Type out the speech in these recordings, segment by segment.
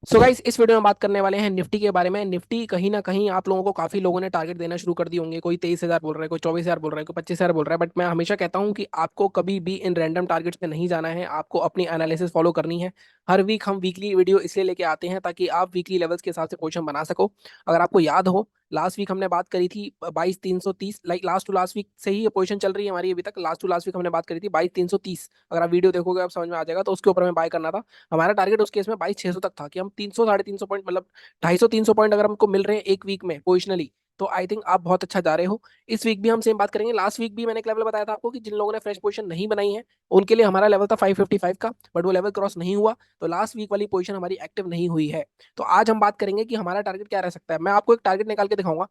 So guys, इस video में बात करने वाले हैं निफ्टी के बारे में। निफ्टी कहीं ना कहीं आप लोगों को काफी लोगों ने टारगेट देना शुरू कर दिए होंगे। कोई 23,000 बोल रहा है, कोई 24,000 बोल रहा है, कोई 25,000 बोल रहा है। बट मैं हमेशा कहता हूं कि आपको कभी भी इन रैंडम टारगेट्स पे नहीं जाना है, आपको अपनी एनालिसिस फॉलो करनी है। हर वीक हम वीकली वीडियो इसलिए लेके आते हैं ताकि आप वीकली लेवल्स के हिसाब से पोजीशन बना सको। अगर आपको याद हो, लास्ट वीक हमने बात करी थी 22,330, like last to last week से ही ये पोजीशन चल रही है हमारी अभी तक। लास्ट टू लास्ट वीक हमने बात करी थी 22,330। अगर आप वीडियो देखोगे आप समझ में आ जाएगा। तो उसके ऊपर में बाय करना था। हमारा टारगेट उस केस में 22,600 तक था कि हम 300 350 पॉइंट, मतलब 250 300 पॉइंट अगर हमको मिल रहे हैं एक वीक में पोजिशनली, तो आई थिंक आप बहुत अच्छा जा रहे हो। इस वीक भी हम सेम बात करेंगे। लास्ट वीक भी मैंने एक लेवल बताया था आपको कि जिन लोगों ने फ्रेश पोजीशन नहीं बनाई है उनके लिए हमारा लेवल था 555 का, बट वो लेवल क्रॉस नहीं हुआ। तो लास्ट वीक वाली पोजीशन हमारी एक्टिव नहीं हुई है। तो आज हम बात करेंगे कि हमारा टारगेट क्या रह सकता है। मैं आपको एक टारगेट निकाल के दिखाऊंगा,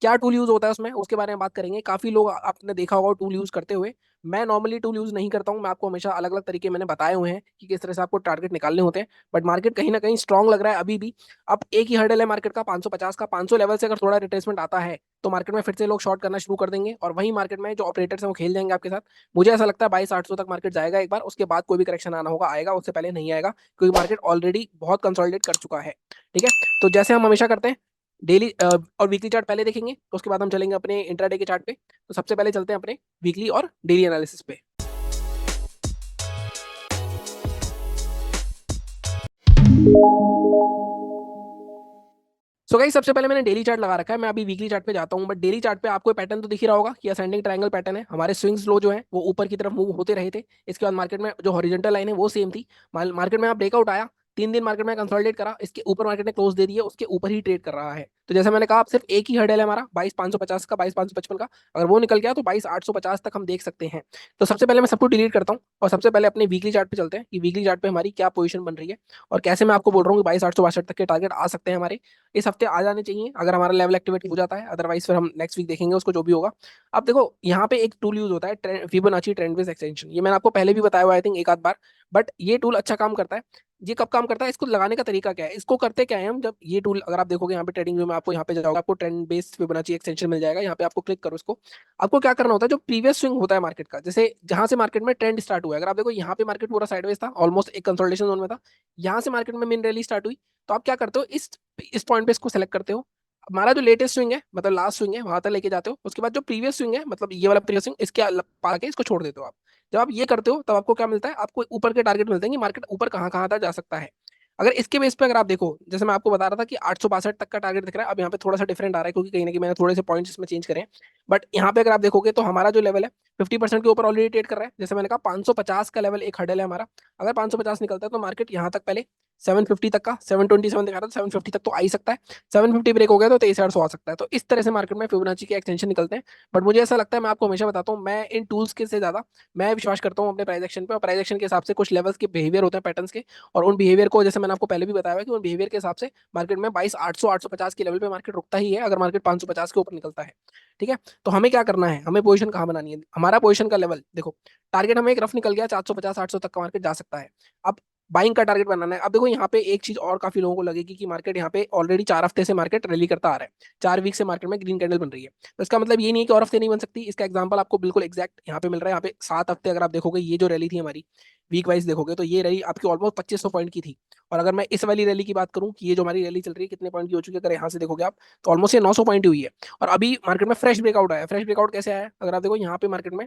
क्या टूल यूज होता है उसमें, उसके बारे में बात करेंगे। काफी लोग आपने देखा होगा टूल यूज करते हुए। मैं नॉर्मली टूल यूज नहीं करता हूं। मैं आपको हमेशा अलग अलग तरीके मैंने बताए हुए हैं कि किस तरह से आपको टारगेट निकालने होते हैं। बट मार्केट कहीं ना कहीं स्ट्रांग लग रहा है अभी भी। अब एक ही हर्डल है मार्केट का 550 का। 500 लेवल से अगर थोड़ा रिट्रेसमेंट आता है तो मार्केट में फिर से लोग शॉर्ट करना शुरू कर देंगे, और वही मार्केट में जो ऑपरेटर्स हैं वो खेल जाएंगे आपके साथ। मुझे ऐसा लगता है 22,800 तक मार्केट जाएगा एक बार, उसके बाद कोई भी करेक्शन आना होगा आएगा, उससे पहले नहीं आएगा, क्योंकि मार्केट ऑलरेडी बहुत कंसोलिडेट कर चुका है। ठीक है। तो जैसे हम हमेशा करते हैं, डेली और वीकली चार्ट पहले देखेंगे, उसके बाद हम चलेंगे अपने इंट्राडे के चार्ट पे। तो सबसे पहले चलते हैं अपने वीकली और डेली एनालिसिस पे। सो गाइस, सबसे पहले मैंने डेली चार्ट लगा रखा है। मैं अभी वीकली चार्ट पे जाता हूं। बट डेली चार्ट पे आपको पैटर्न तो दिख ही रहा होगा कि असेंडिंग ट्रायंगल पैटर्न है। हमारे स्विंग्स लो जो है वो ऊपर की तरफ मूव होते रहे थे। इसके बाद मार्केट में जो हॉरिजॉन्टल लाइन है वो सेम थी। मार्केट में आप ब्रेकआउट आया, 3 दिन मार्केट में कंसोलिडेट करा, इसके ऊपर मार्केट ने क्लोज दे दिया, उसके ऊपर ही ट्रेड कर रहा है। तो जैसे मैंने कहा, आप सिर्फ एक ही हर्डल है हमारा 22,550 का, 22,555 का। अगर वो निकल गया तो 22,850 तक हम देख सकते हैं। तो सबसे पहले मैं सबको डिलीट करता हूँ और सबसे पहले अपने वीकली चार्ट पे चलते हैं कि वीकली चार्ट पे हमारी क्या पोजीशन बन रही है, और कैसे मैं आपको बोल रहा हूँ कि 22,862 तक के टारगेट आ सकते हैं हमारे। इस हफ्ते आ जाने चाहिए अगर हमारा लेवल एक्टिवेट हो जाता है, अदरवाइज फिर हम नेक्स्ट वीक देखेंगे उसको जो भी होगा। अब देखो, यहाँ पे एक टूल यूज होता है फिबोनाची ट्रेंड बेस एक्सटेंशन। ये मैंने आपको पहले भी बताया हुआ आई थिंक एक आध बार। बट ये टूल अच्छा काम करता है। ये कब काम करता है, इसको लगाने का तरीका क्या है, इसको करते क्या है हम, जब ये टूल अगर आप देखोगे यहाँ पे ट्रेडिंग व्यू में, आपको यहाँ पे जाओगे आपको ट्रेंड बेस्ड फिबोनाची एक्सटेंशन मिल जाएगा। यहाँ पे आपको क्लिक करो इसको। आपको क्या करना होता है, जो प्रीवियस स्विंग होता है मार्केट का, जैसे जहां से मार्केट में ट्रेंड स्टार्ट हुआ है, अगर आप देखो यहाँ पे मार्केट पूरा साइडवेज था, ऑलमोस्ट एक कंसोलिडेशन जोन में था। यहाँ से मार्केट में मिन रैली स्टार्ट हुई। तो आप क्या करते हो, इस पॉइंट पे इसको सेलेक्ट करते हो। हमारा जो लेटेस्ट स्विंग है, मतलब लास्ट स्विंग है, वहां तक लेके जाते हो। उसके बाद जो प्रीवियस स्विंग है, मतलब ये वाला प्रीवियस स्विंग, इसके पा के इसको छोड़ देते हो आप। जब आप ये करते हो तब आपको क्या मिलता है, आपको ऊपर के टारगेट मिलते हैं कि मार्केट ऊपर कहाँ कहाँ तक जा सकता है। अगर इसके बेस पे अगर आप देखो, जैसे मैं आपको बता रहा था कि 862 तक का टारगेट दिख रहा है। अब यहाँ पे थोड़ा सा डिफरेंट आ रहा है क्योंकि कहीं ना कहीं मैंने थोड़े से पॉइंट्स इसमें चेंज करे हैं। बट यहाँ पे अगर आप देखोगे तो हमारा जो लेवल है 50% के ऊपर ऑलरेडी ट्रेड कर रहा है। जैसे मैंने कहा 550 का लेवल एक हर्डल है हमारा। अगर 550 निकलता है तो मार्केट यहाँ तक पहले 750 तक का, 727 दिखा था, 750 तक तो आ ही सकता है। 750 ब्रेक हो गया तो 23,800 आ सकता है। तो इस तरह से मार्केट में फिबोनाची के एक्सटेंशन निकलते हैं। बट मुझे ऐसा लगता है, मैं आपको हमेशा बताता हूँ, मैं इन टूल्स के से ज्यादा मैं विश्वास करता हूँ अपने प्राइस एक्शन पे। और प्राइस एक्शन के हिसाब से कुछ लेवल्स के बिहेवियर होते हैं पैटर्न्स के, और उन बिहेवियर को, जैसे मैंने आपको पहले भी बताया है कि उन बिहेवियर के हिसाब से मार्केट में 22,800 850 के लेवल पे मार्केट रुकता ही है अगर मार्केट 550 के ऊपर निकलता है। ठीक है। तो हमें क्या करना है, हमें पोजीशन कहाँ बनानी है। हमारा पोजीशन का लेवल देखो, टारगेट हमें एक रफ निकल गया 450 800 तक का मार्केट जा सकता है। अब बाइंग का टारगेट बनाना है। अब देखो, यहाँ पे एक चीज और काफी लोगों को लगेगी कि मार्केट यहाँ पे ऑलरेडी 4 हफ्ते से मार्केट रैली करता आ रहा है। 4 वीक से मार्केट में ग्रीन कैंडल बन रही है। तो इसका मतलब ये नहीं है कि और हफ्ते नहीं बन सकती। इसका एग्जांपल आपको बिल्कुल एग्जैक्ट यहाँ पे मिल रहा है। यहाँ पे 7 हफ्ते अगर आप देखोगे, ये जो रैली थी हमारी वीक वाइज देखोगे, तो ये रैली आपकी ऑलमोस्ट 2500 पॉइंट की थी। और अगर मैं इस वाली रैली की बात करूं कि ये जो हमारी रैली चल रही है कितने पॉइंट की हो चुकी है, अगर यहाँ से देखोगे आप, तो ऑलमोस्ट ये 900 पॉइंट ही हुई है। और अभी मार्केट में फ्रेश ब्रेकआउट आया। फ्रेश ब्रेकआउट कैसे आया, अगर आप देखो यहाँ पे मार्केट में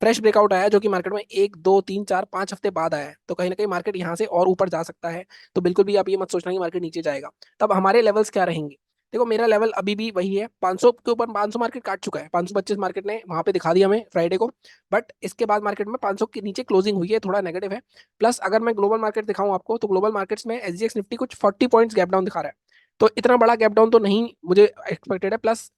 फ्रेश ब्रेकआउट आया, जो कि मार्केट में 1 2 3 4 5 हफ्ते बाद आया है। तो कहीं ना कहीं मार्केट यहाँ से और ऊपर जा सकता है। तो बिल्कुल भी आप ये मत सोचना कि मार्केट नीचे जाएगा। तब हमारे लेवल्स क्या रहेंगे, देखो मेरा लेवल अभी भी वही है 500 के ऊपर। 500 मार्केट काट चुका है, 525 मार्केट ने वहां पे दिखा दिया हमें फ्राइडे को। बट इसके बाद मार्केट में 500 के नीचे क्लोजिंग हुई है, थोड़ा नेगेटिव है। प्लस अगर मैं ग्लोबल मार्केट दिखाऊं आपको, तो ग्लोबल मार्केट्स में एसजीएक्स निफ्टी कुछ 40 पॉइंट्स गैप डाउन दिखा रहा है। तो इतना बड़ा गैप डाउन तो नहीं मुझे एक्सपेक्टेड है। प्लस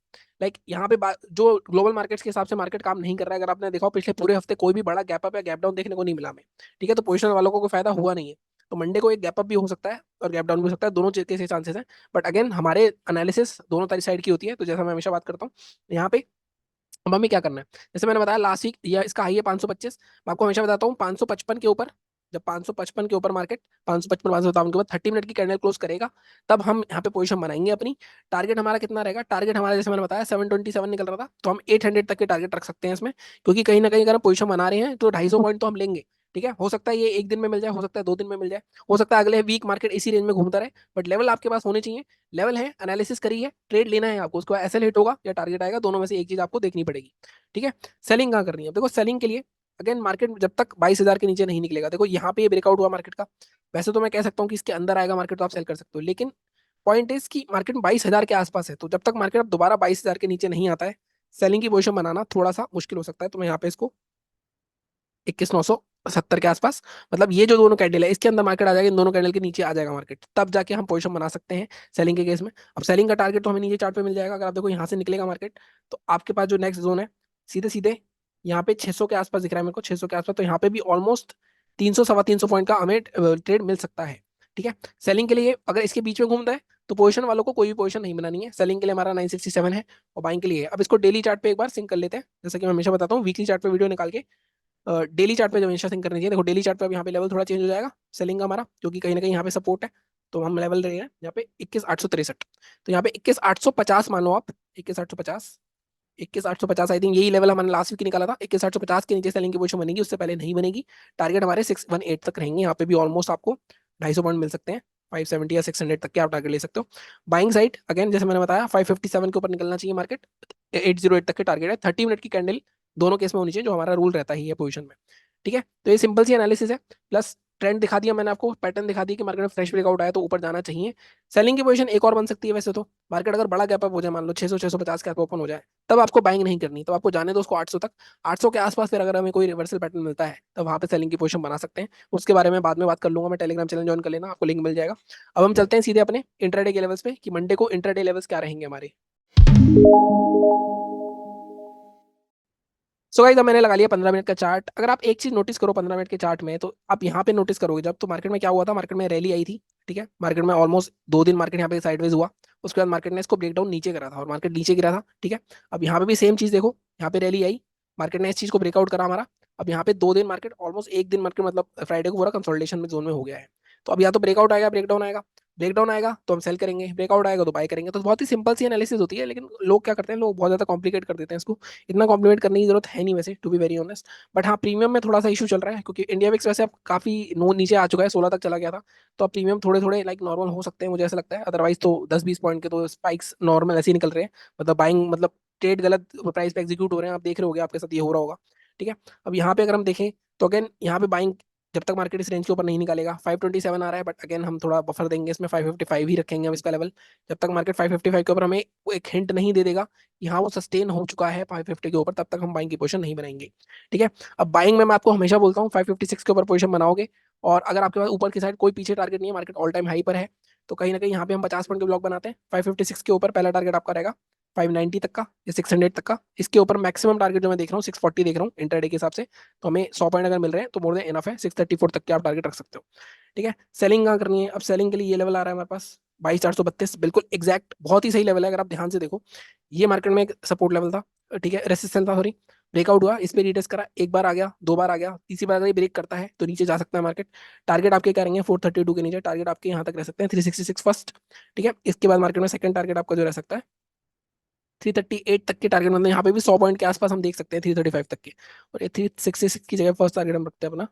यहाँ पे जो ग्लोबल मार्केट्स के हिसाब से मार्केट काम नहीं कर रहा है। अगर आपने देखा हो, पिछले पूरे हफ्ते कोई भी बड़ा गैप अप या गैप डाउन देखने को नहीं मिला हमें। ठीक है। तो पोजिशन वालों को कोई फायदा हुआ नहीं है। तो मंडे को एक गैप अप भी हो सकता है और गैप डाउन भी हो सकता है, दोनों चीज के चांसेस हैं। बट अगेन, हमारे एनालिसिस दोनों तारी साइड की होती है। तो जैसा मैं हमेशा बात करता हूँ यहाँ पे, अब हमें क्या करना है, जैसे मैंने बताया लास्ट वीक या इसका हाई है 525। मैं आपको हमेशा बताता हूँ 555 के ऊपर, जब 555 के ऊपर मार्केट 555 557 के बाद 30 मिनट की कैंडल क्लोज करेगा, तब हम यहाँ पे पोजीशन बनाएंगे अपनी। टारगेट हमारा कितना रहेगा, टारगेट हमारा जैसे मैंने बताया 727 निकल रहा था, तो हम 800 तक के टारगेट रख सकते हैं इसमें। क्योंकि कहीं ना कहीं अगर हम पोजीशन बना रहे हैं तो 250 पॉइंट तो हम लेंगे। ठीक है, हो सकता है ये एक दिन में मिल जाए, हो सकता है 2 दिन में मिल जाए, हो सकता है अगले वीक मार्केट इसी रेंज में घूमता रहे, बट लेवल आपके पास होने चाहिए। लेवल है, एनालिसिस करी है, ट्रेड लेना है आपको, उसके बाद एसएल हिट होगा या टारगेट आएगा, दोनों में से एक चीज आपको देखनी पड़ेगी। ठीक है, सेलिंग कहाँ करनी है? देखो सेलिंग के लिए अगेन मार्केट जब तक 22,000 के नीचे नहीं निकलेगा, देखो यहाँ पे ये ब्रेकआउट हुआ मार्केट का, वैसे तो मैं कह सकता हूँ कि इसके अंदर आएगा मार्केट तो आप सेल कर सकते हो, लेकिन पॉइंट इज कि मार्केट 22,000 के आसपास है, तो जब तक मार्केट अब दोबारा 22,000 के नीचे नहीं आता है, सेलिंग की पोजीशन बनाना थोड़ा सा मुश्किल हो सकता है। तो मैं यहाँ पे इसको 21,970 के आसपास, मतलब ये जो दोनों कैंडल है इसके अंदर मार्केट आ जाएगा, इन दोनों कैंडल के नीचे आ जाएगा मार्केट, तब जाके हम पोजीशन बना सकते हैं सेलिंग के केस में। अब सेलिंग का टारगेट तो हमें नीचे चार्ट पे मिल जाएगा, अगर आप देखो यहाँ से निकलेगा मार्केट, तो आपके पास जो नेक्स्ट जोन है सीधे सीधे यहाँ पे 600 के आसपास दिख रहा है मेरे को, 600 के आसपास, तो यहाँ पे भी ऑलमोस्ट 300 सवा 300 पॉइंट का हमें ट्रेड मिल सकता है। ठीक है, सेलिंग के लिए अगर इसके बीच में घूमता है तो पोजीशन वालों को कोई भी पोजीशन नहीं बनानी है, सेलिंग के लिए हमारा 967 है और बाइंग के लिए है। अब इसको डेली चार्ट पे एक बार सिंक कर लेते हैं, जैसे कि मैं हमेशा बताता हूँ, वीकली चार्ट पे वीडियो निकाल के डेली चार्ट पे जब हमेशा सिंक करनी चाहिए। देखो डेली चार्ट पे अब यहाँ पे लेवल थोड़ा चेंज हो जाएगा सेलिंग का हमारा, क्योंकि कहीं ना कहीं यहाँ पे सपोर्ट है, तो हम लेवल रहे हैं यहाँ पे 21,863, तो यहाँ पे 21,850 मान लो आप, 21,850, 21,850 आई थिंक यही लेवल हमने लास्ट वीक निकाला था। 21,850 के नीचे सेलिंग की पोजीशन बनेगी, उससे पहले नहीं बनेगी। टारगेट हमारे 618 तक रहेंगे, यहाँ पे भी ऑलमोस्ट आपको 250 पॉइंट मिल सकते हैं, 570 या 600 तक के आप टारगेट ले सकते हो। बाइंग साइड अगेन जैसे मैंने बताया 557 के ऊपर निकलना चाहिए मार्केट, 808 तक के टारगेट है, 30 मिनट की कैंडल दोनों केस में होनी चाहिए, जो हमारा रूल रहता ही है पोजीशन में। ठीक है, तो ये सिंपल सी एनालिसिस है, प्लस ट्रेंड दिखा दिया मैंने आपको, पैटर्न दिखा दिया कि मार्केट में फ्रेश ब्रेकआउट आया तो ऊपर जाना चाहिए। सेलिंग की पोजीशन एक और बन सकती है वैसे तो, मार्केट अगर बड़ा गैप अप हो जाए, मान लो 600 650 के आसपास ओपन हो जाए, तब आपको बाइंग नहीं करनी, तब आपको जाने दो उसको 800 तक, 800 के आसपास फिर अगर हमें कोई रिवर्सल पैटर्न मिलता है तब वहां पे सेलिंग की पोजीशन बना सकते हैं। उसके बारे में बाद में बात कर लूंगा मैं, टेलीग्राम चैनल ज्वाइन कर लेना, आपको लिंक मिल जाएगा। अब हम चलते हैं सीधे अपने इंट्राडे के लेवल्स पे कि मंडे को इंट्राडे लेवल्स क्या रहेंगे हमारे। सो गाइस अब मैंने लगा लिया 15 मिनट का चार्ट। अगर आप एक चीज नोटिस करो 15 मिनट के चार्ट में, तो आप यहाँ पे नोटिस करोगे जब, तो मार्केट में क्या हुआ था, मार्केट में रैली आई थी। ठीक है, मार्केट में ऑलमोस्ट 2 दिन मार्केट यहाँ पे साइडवेज हुआ, उसके बाद मार्केट ने इसको ब्रेकडाउन नीचे करा था और मार्केट नीचे गिरा था। ठीक है, अब यहाँ पे भी सेम चीज देखो, यहाँ पे रैली आई, मार्केट ने इस चीज को ब्रेकआउट करा हमारा, अब यहाँ पे 2 दिन मार्केट, ऑलमोस्ट एक दिन मार्केट, मतलब फ्राइडे को पूरा कंसोलिडेशन में जोन में हो गया है। तो अब या तो ब्रेकआउट आएगा, ब्रेकडाउन आएगा, ब्रेकडाउन आएगा तो हम सेल करेंगे, ब्रेकआउट आएगा तो बाय करेंगे। तो बहुत ही सिंपल सी एनालिसिस होती है, लेकिन लोग क्या करते हैं, लोग बहुत ज्यादा कॉम्प्लिकेट कर देते हैं इसको। इतना कॉम्प्लीमेंट करने की जरूरत है नहीं वैसे, to be very honest. But हाँ, प्रीमियम में थोड़ा सा इशू चल रहा है, क्योंकि इंडिया विक्स वैसे अब काफी नो नीचे आ चुका है, 16 तक चला गया था, तो अब प्रीमियम थोड़े थोड़े लाइक नॉर्मल हो सकते हैं, मुझे ऐसा लगता है। अदरवाइज तो 10-20 पॉइंट के तो स्पाइक्स नॉर्मल ऐसे ही निकल रहे हैं, मतलब बाइंग, मतलब ट्रेड गलत प्राइस पे एग्जीक्यूट हो रहे हैं, आप देख रहे होगे, आपके साथ ये हो रहा होगा। ठीक है, अब यहाँ पे अगर हम देखें तो अगेन यहाँ पे बाइंग, जब तक मार्केट इस रेंज के ऊपर नहीं निकालेगा, 527 आ रहा है, बट अगेन हम थोड़ा बफर देंगे इसमें, 555 ही रखेंगे हम इसका लेवल। जब तक मार्केट 555 के ऊपर हमें वो एक हिंट नहीं दे देगा यहाँ वो सस्टेन हो चुका है 550 के ऊपर, तब तक हम बाइंग की पोजीशन नहीं बनाएंगे। ठीक है, अब बाइंग में मैं आपको हमेशा बोलता हूँ 556 के ऊपर पोजीशन बनाओगे, और अगर आपके पास ऊपर की साइड कोई पीछे टारगेट नहीं है, मार्केट ऑल टाइम हाई पर है, तो कहीं ना कहीं यहाँ पे हम 50 पॉइंट के ब्लॉक बनाते हैं। 556 के ऊपर पहला टारगेट आपका रहेगा 590 तक का या 600 तक का, इसके ऊपर मैक्सिमम टारगेट जो मैं देख रहा हूँ 640 देख रहा हूँ इंटरडे के हिसाब से, तो हमें 100 पॉइंट अगर मिल रहे हैं तो मोर देन इनफ है, 634 तक के आप टारगेट रख सकते हो। ठीक है, सेलिंग कहाँ करनी है? अब सेलिंग के लिए ये लेवल आ रहा है हमारे पास 22,432, बिल्कुल एग्जैक्ट, बहुत ही सही लेवल है, अगर आप ध्यान से देखो, ये मार्केट में एक सपोर्ट लेवल था, ठीक है, रेसिस्टेंस था, सॉरी, ब्रेकआउट हुआ, इस पे रीटेस्ट करा, एक बार आ गया, 2 बार आ गया, तीसरी बार अगर ये ब्रेक करता है तो नीचे जा सकता है मार्केट। टारगेट आपके क्या रहेंगे? 432 के नीचे टारगेट आपके यहाँ तक रह सकते हैं, 366 फर्स्ट। ठीक है, इसके बाद मार्केट में सेकंड टारगेट आपका जो रह सकता है 338 तक के टारगेट, मतलब यहाँ पे भी 100 पॉइंट के आसपास हम देख सकते हैं 335 तक के, और ये 366 की जगह फर्स्ट टारगेट हम रखते हैं अपना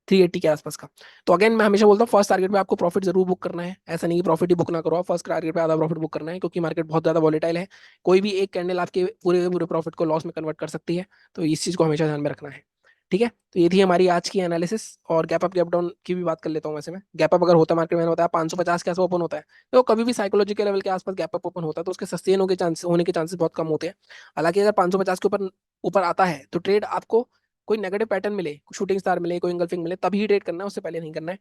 380 के आसपास का। तो अगेन मैं हमेशा बोलता हूँ फर्स्ट टारगेट पे आपको प्रॉफिट जरूर बुक करना है, ऐसा नहीं कि प्रॉफिट ही बुक ना करो, आप फर्स्ट टारगेट पे आधा प्रॉफिट बुक करना है, क्योंकि मार्केट बहुत ज्यादा वॉलेटाइल है, कोई भी एक कैंडल आपके पूरे के पूरे प्रॉफिट को लॉस में कन्वर्ट कर सकती है, तो इस चीज को हमेशा ध्यान में रखना है। ठीक है, तो ये थी हमारी आज की एनालिसिस, और गैप अप गैप डाउन की भी बात कर लेता हूँ। वैसे में गैप अप अगर होता है मार्केट, मैंने बताया 550 के आसपास ओपन होता है, तो कभी भी साइकोलॉजिकल लेवल के आसपास गैप अप ओपन होता है तो उसके सस्टेन होने के चांसेस बहुत कम होते हैं। हालांकि अगर 550 के ऊपर ऊपर आता है तो ट्रेड आपको कोई नेगेटिव पैटर्न मिले, शूटिंग स्टार मिले, कोई इंगल्फिंग मिले, तभी ट्रेड करना है, उससे पहले नहीं करना है।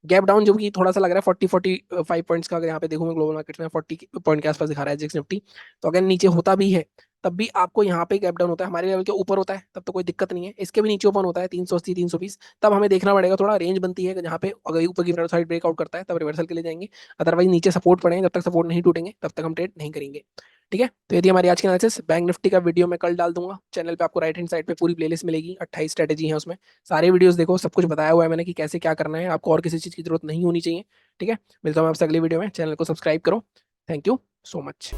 गैप डाउन जो कि थोड़ा सा लग रहा है 40-45 पॉइंट्स का, अगर यहाँ पे देखूँ मैं ग्लोबल मार्केट में 40 पॉइंट के आसपास दिखा रहा है जिक्स निफ्टी, तो अगर नीचे होता भी है तब भी आपको यहाँ पे गैप डाउन होता है, हमारे लेवल के ऊपर होता है तब तो कोई दिक्कत नहीं है, इसके भी नीचे ओपन होता है 380 320, तब हमें देखना पड़ेगा, थोड़ा रेंज बनती है जहाँ पे अगर ऊपर की साइड ब्रेकआउट करता है तब रिवर्सल के लिए जाएंगे, अदरवाइज नीचे सपोर्ट पड़े, जब तक सपोर्ट नहीं टूटेंगे तब तक हम ट्रेड नहीं करेंगे। ठीक है, तो यदि हमारी आज की एनालिसिस, बैंक निफ्टी का वीडियो मैं कल डाल दूंगा चैनल पे, आपको राइट हैंड साइड पे पूरी प्लेलिस्ट मिलेगी, 28 स्ट्रेटेजी है उसमें, सारे वीडियोस देखो, सब कुछ बताया हुआ है मैंने कि कैसे क्या करना है, आपको और किसी चीज़ की जरूरत नहीं होनी चाहिए। ठीक है, मिलता हूँ आपसे अगली वीडियो में, चैनल को सब्सक्राइब करो। Thank you so much.